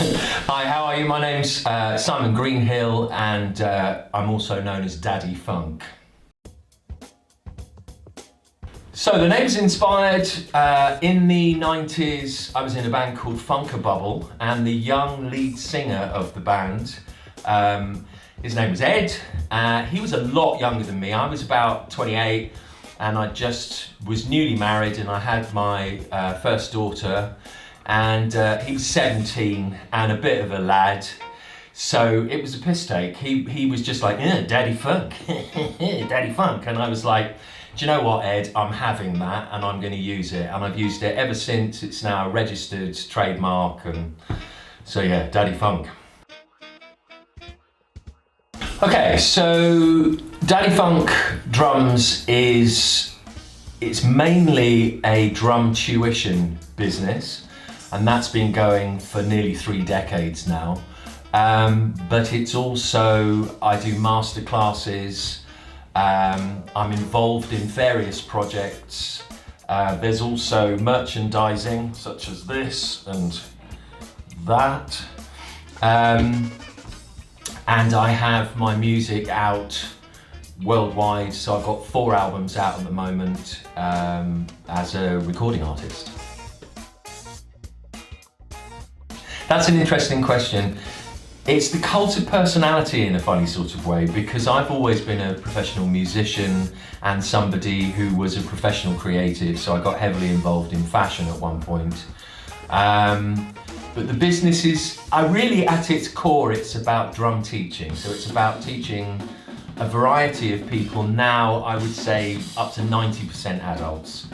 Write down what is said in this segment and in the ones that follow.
Hi, how are you? My name's Simon Greenhill, and I'm also known as Daddy Funk. So the name's inspired, in the 90s I was in a band called Funkabubble, and the young lead singer of the band, his name was Ed. He was a lot younger than me. I was about 28 and I just was newly married and I had my first daughter, and he was 17 and a bit of a lad. So it was a piss take. He was just like, yeah, Daddy Funk, Daddy Funk. And I was like, do you know what, Ed, I'm having that and I'm going to use it. And I've used it ever since. It's now a registered trademark. And so yeah, Daddy Funk. Okay, so Daddy Funk Drums it's mainly a drum tuition business, and that's been going for nearly 3 decades now. But it's also, I do master classes, I'm involved in various projects. There's also merchandising, such as this and that. And I have my music out worldwide, so I've got 4 albums out at the moment as a recording artist. That's an interesting question. It's the cult of personality in a funny sort of way, because I've always been a professional musician and somebody who was a professional creative, so I got heavily involved in fashion at one point. But the business is, really at its core, it's about drum teaching. So it's about teaching a variety of people, now I would say up to 90% adults,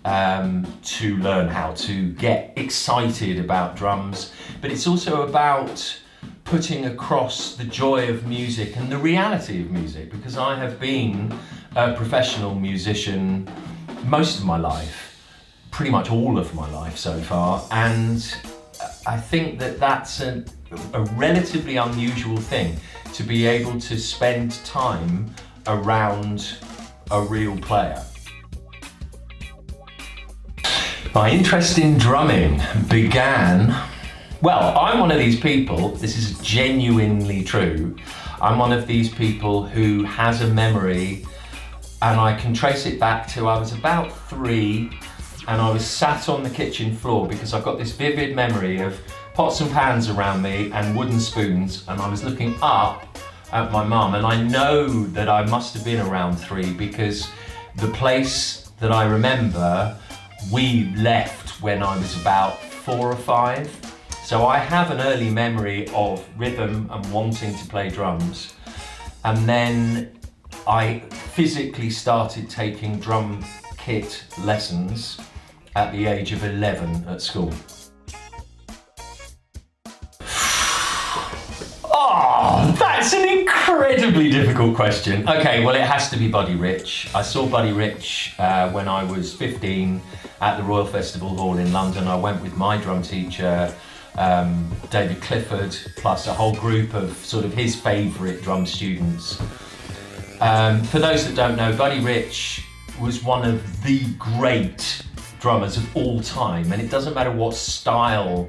to learn how to get excited about drums. But it's also about putting across the joy of music and the reality of music, because I have been a professional musician most of my life, pretty much all of my life so far, and I think that that's a relatively unusual thing, to be able to spend time around a real player. My interest in drumming began, well, I'm one of these people, this is genuinely true, I'm one of these people who has a memory, and I can trace it back to I was about 3, and I was sat on the kitchen floor because I've got this vivid memory of pots and pans around me and wooden spoons, and I was looking up at my mum, and I know that I must have been around 3 because the place that I remember we left when I was about 4 or 5. So I have an early memory of rhythm and wanting to play drums, and then I physically started taking drum kit lessons at the age of 11 at school. Oh, that's an incredibly difficult question. Okay, well, it has to be Buddy Rich. I saw Buddy Rich when I was 15 at the Royal Festival Hall in London. I went with my drum teacher, David Clifford, plus a whole group of sort of his favourite drum students. For those that don't know, Buddy Rich was one of the great drummers of all time, and it doesn't matter what style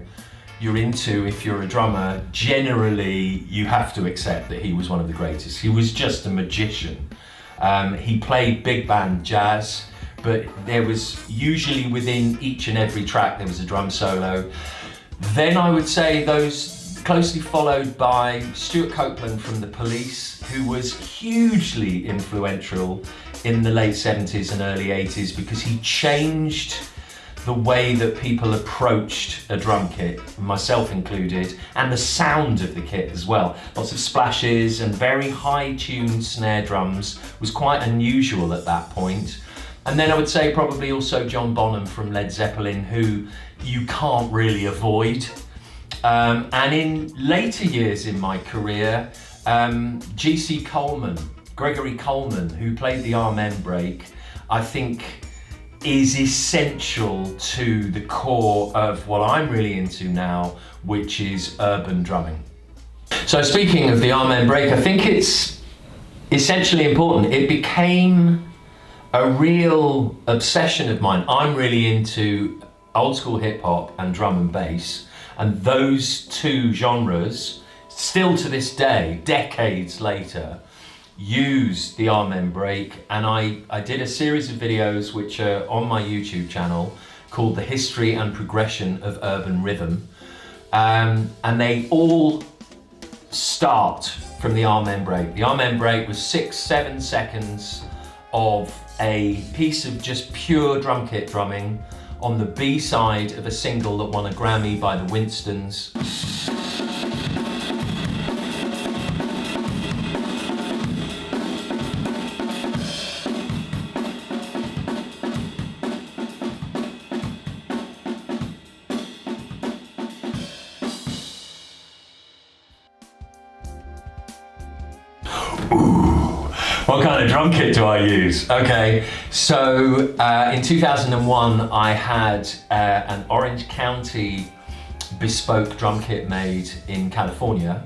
you're into. If you're a drummer, generally you have to accept that he was one of the greatest. He was just a magician. He played big band jazz, but there was usually within each and every track there was a drum solo. Then I would say those closely followed by Stuart Copeland from The Police, who was hugely influential in the late 70s and early 80s because he changed the way that people approached a drum kit, myself included, and the sound of the kit as well. Lots of splashes and very high-tuned snare drums was quite unusual at that point. And then I would say probably also John Bonham from Led Zeppelin, who you can't really avoid. And in later years in my career, Gregory Coleman, who played the Amen break, I think is essential to the core of what I'm really into now, which is urban drumming. So speaking of the Amen break, I think it's essentially important. It became a real obsession of mine. I'm really into old school hip hop and drum and bass, And those two genres, still to this day, decades later, use the Amen break. And I did a series of videos which are on my YouTube channel called The History and Progression of Urban Rhythm. And they all start from the Amen break. The Amen break was 6-7 seconds of a piece of just pure drum kit drumming on the B side of a single that won a Grammy by the Winstons. What kind of drum kit do I use? Okay, so in 2001 I had an Orange County bespoke drum kit made in California.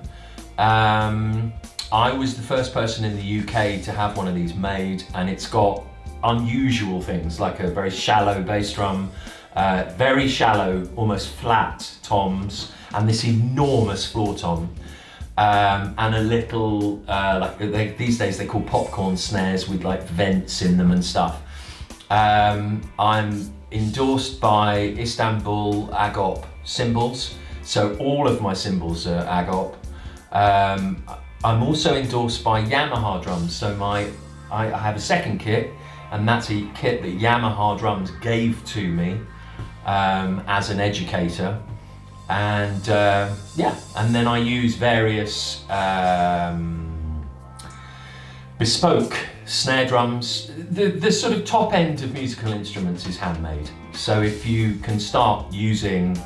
I was the first person in the UK to have one of these made, and it's got unusual things like a very shallow bass drum, very shallow, almost flat toms, and this enormous floor tom. And a little, these days they call popcorn snares with like vents in them and stuff. I'm endorsed by Istanbul Agop cymbals, so all of my cymbals are Agop. I'm also endorsed by Yamaha drums, so I have a second kit, and that's a kit that Yamaha drums gave to me as an educator. And yeah, and then I use various bespoke snare drums. The sort of top end of musical instruments is handmade. So if you can start using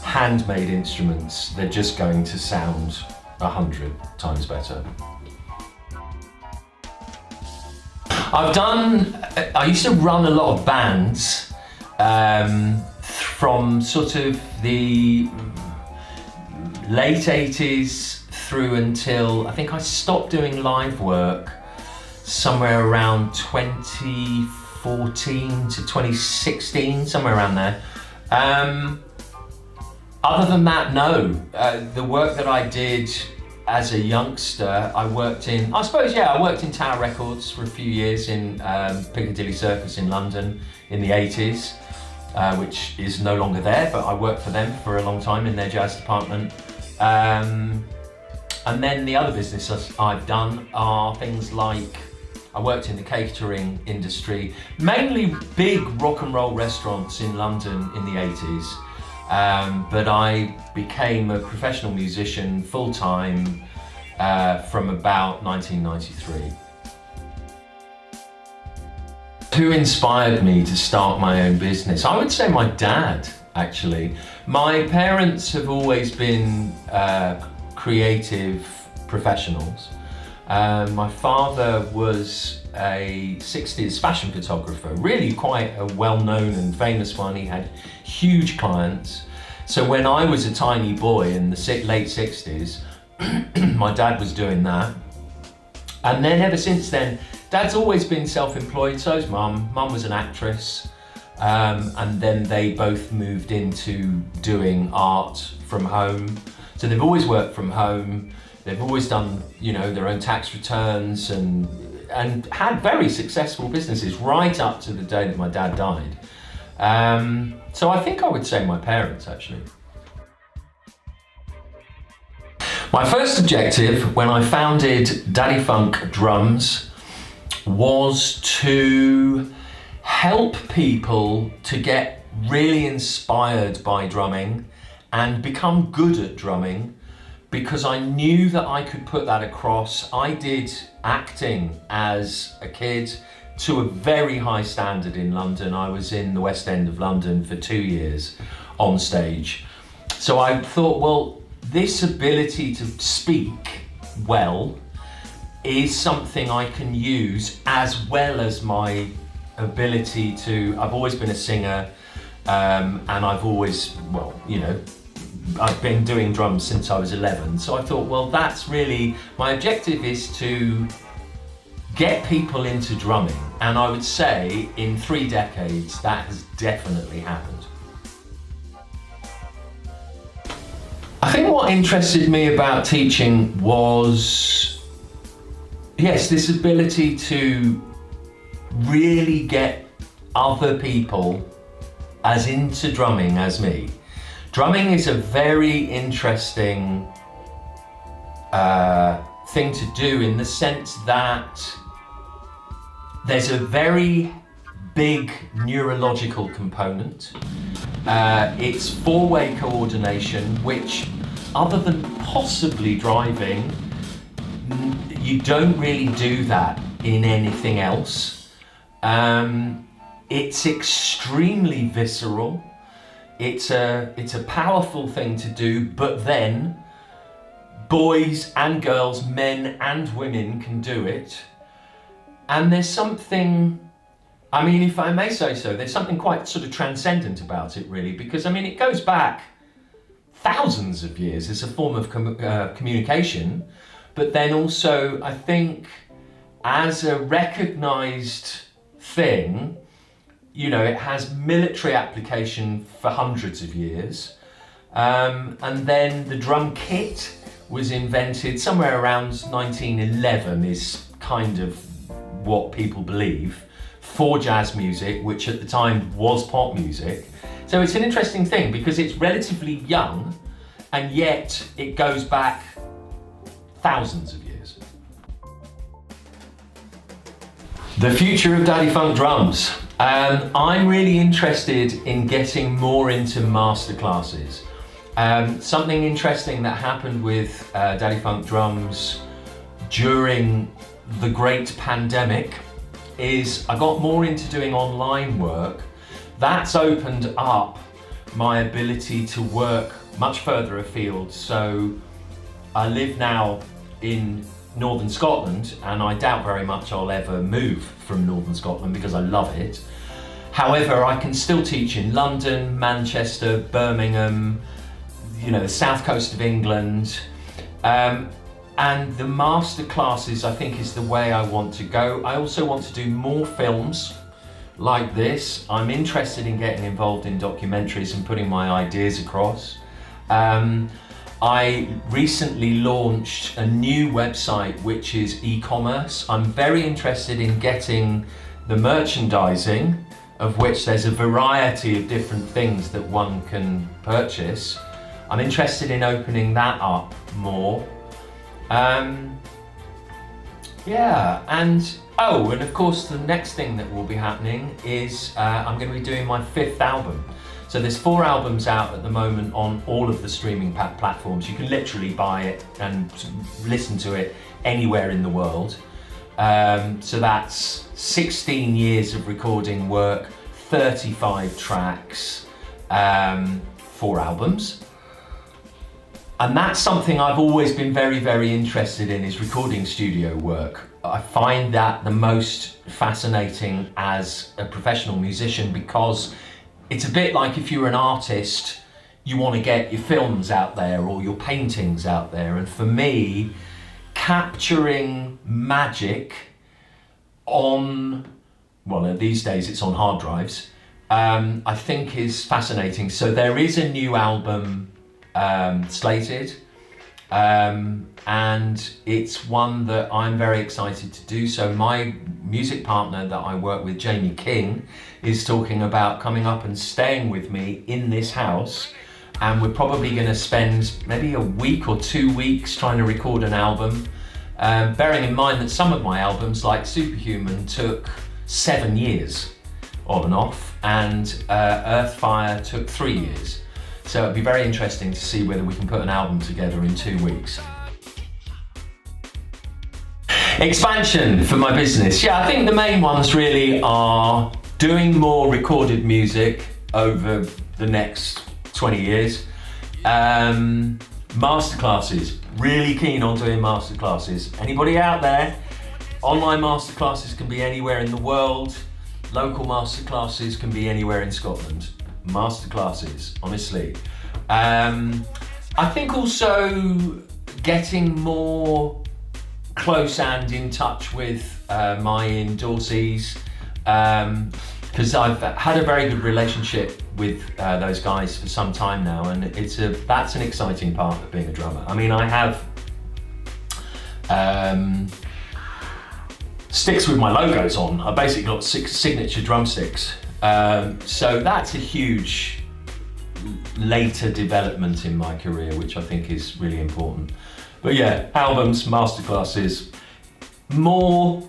handmade instruments, they're just going to sound 100 times better. I used to run a lot of bands from sort of the late 80s through until I think I stopped doing live work somewhere around 2014 to 2016, somewhere around there. Other than that, no. The work that I did as a youngster, I worked in Tower Records for a few years in Piccadilly Circus in London in the 80s. Which is no longer there, but I worked for them for a long time in their jazz department. And then the other businesses I've done are things like, I worked in the catering industry, mainly big rock and roll restaurants in London in the 80s. But I became a professional musician full-time from about 1993. Who inspired me to start my own business? I would say my dad, actually. My parents have always been creative professionals. My father was a 60s fashion photographer, really quite a well-known and famous one. He had huge clients. So when I was a tiny boy in the late 60s, my dad was doing that. And then ever since then, Dad's always been self-employed, so's Mum. Mum was an actress, and then they both moved into doing art from home. So they've always worked from home. They've always done, their own tax returns and had very successful businesses right up to the day that my dad died. So I think I would say my parents, actually. My first objective when I founded Daddy Funk Drums was to help people to get really inspired by drumming and become good at drumming, because I knew that I could put that across. I did acting as a kid to a very high standard in London. I was in the West End of London for 2 years on stage. So I thought, well, this ability to speak well is something I can use, as well as my ability to, I've always been a singer, and I've always, I've been doing drums since I was 11. So I thought, well, that's really, my objective is to get people into drumming. And I would say in 3 decades, that has definitely happened. I think what interested me about teaching was, yes, this ability to really get other people as into drumming as me. Drumming is a very interesting thing to do in the sense that there's a very big neurological component. It's four-way coordination, which, other than possibly driving, you don't really do that in anything else. It's extremely visceral. It's a powerful thing to do, but then boys and girls, men and women can do it. And there's something, I mean, if I may say so, there's something quite sort of transcendent about it, really, because I mean, it goes back thousands of years as a form of communication, but then also, I think, as a recognized thing, you know, it has military application for hundreds of years. And then the drum kit was invented somewhere around 1911, is kind of what people believe, for jazz music, which at the time was pop music. So it's an interesting thing because it's relatively young and yet it goes back thousands of years. The future of Daddy Funk drums. I'm really interested in getting more into masterclasses. Something interesting that happened with Daddy Funk drums during the great pandemic is I got more into doing online work. That's opened up my ability to work much further afield. So I live now in Northern Scotland, and I doubt very much I'll ever move from Northern Scotland because I love it. However, I can still teach in London, Manchester, Birmingham, you know, the south coast of England. And the master classes, I think, is the way I want to go. I also want to do more films like this. I'm interested in getting involved in documentaries and putting my ideas across. I recently launched a new website, which is e-commerce. I'm very interested in getting the merchandising, of which there's a variety of different things that one can purchase. I'm interested in opening that up more. Yeah, and of course the next thing that will be happening is I'm going to be doing my 5th album. So there's 4 albums out at the moment on all of the streaming platforms. You can literally buy it and listen to it anywhere in the world. So that's 16 years of recording work, 35 tracks, 4 albums. And that's something I've always been very, very interested in, is recording studio work. I find that the most fascinating as a professional musician because it's a bit like if you're an artist, you want to get your films out there or your paintings out there. And for me, capturing magic on, well, these days it's on hard drives, I think is fascinating. So there is a new album slated, and it's one that I'm very excited to do. So my music partner that I work with, Jamie King, is talking about coming up and staying with me in this house, and we're probably going to spend maybe a week or 2 weeks trying to record an album, bearing in mind that some of my albums, like Superhuman, took 7 years on and off, and Earthfire took 3 years. So it'd be very interesting to see whether we can put an album together in 2 weeks. Expansion for my business. Yeah, I think the main ones really are doing more recorded music over the next 20 years. Masterclasses, really keen on doing masterclasses. Anybody out there? Online masterclasses can be anywhere in the world. Local masterclasses can be anywhere in Scotland. Masterclasses, honestly. I think also getting more close and in touch with my endorsees, because I've had a very good relationship with those guys for some time now, and that's an exciting part of being a drummer. I mean, I have sticks with my logos on. I basically got 6 signature drumsticks. So that's a huge later development in my career, which I think is really important. But yeah, albums, masterclasses, more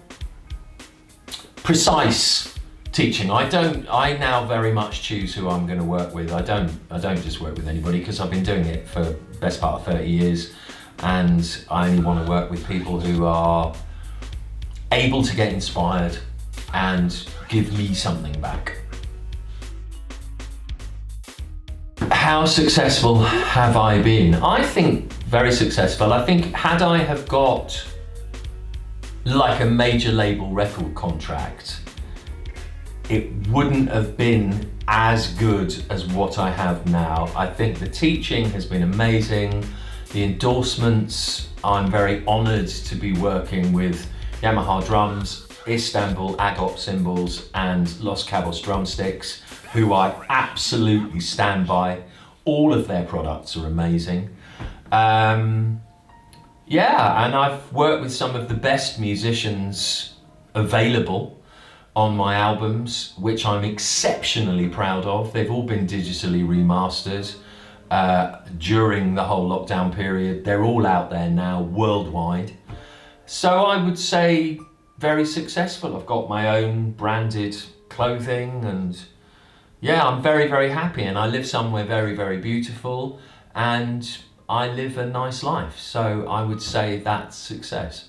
precise teaching. I now very much choose who I'm going to work with. I don't just work with anybody, because I've been doing it for the best part of 30 years, and I only want to work with people who are able to get inspired and give me something back. How successful have I been? I think very successful. I think had I have got like a major label record contract, it wouldn't have been as good as what I have now. I think the teaching has been amazing. The endorsements, I'm very honoured to be working with Yamaha drums, Istanbul, Agop cymbals, and Los Cabos drumsticks, who I absolutely stand by. All of their products are amazing. Yeah, and I've worked with some of the best musicians available on my albums, which I'm exceptionally proud of. They've all been digitally remastered during the whole lockdown period. They're all out there now worldwide. So I would say very successful. I've got my own branded clothing, and yeah, I'm very, very happy, and I live somewhere very, very beautiful, and I live a nice life. So I would say that's success.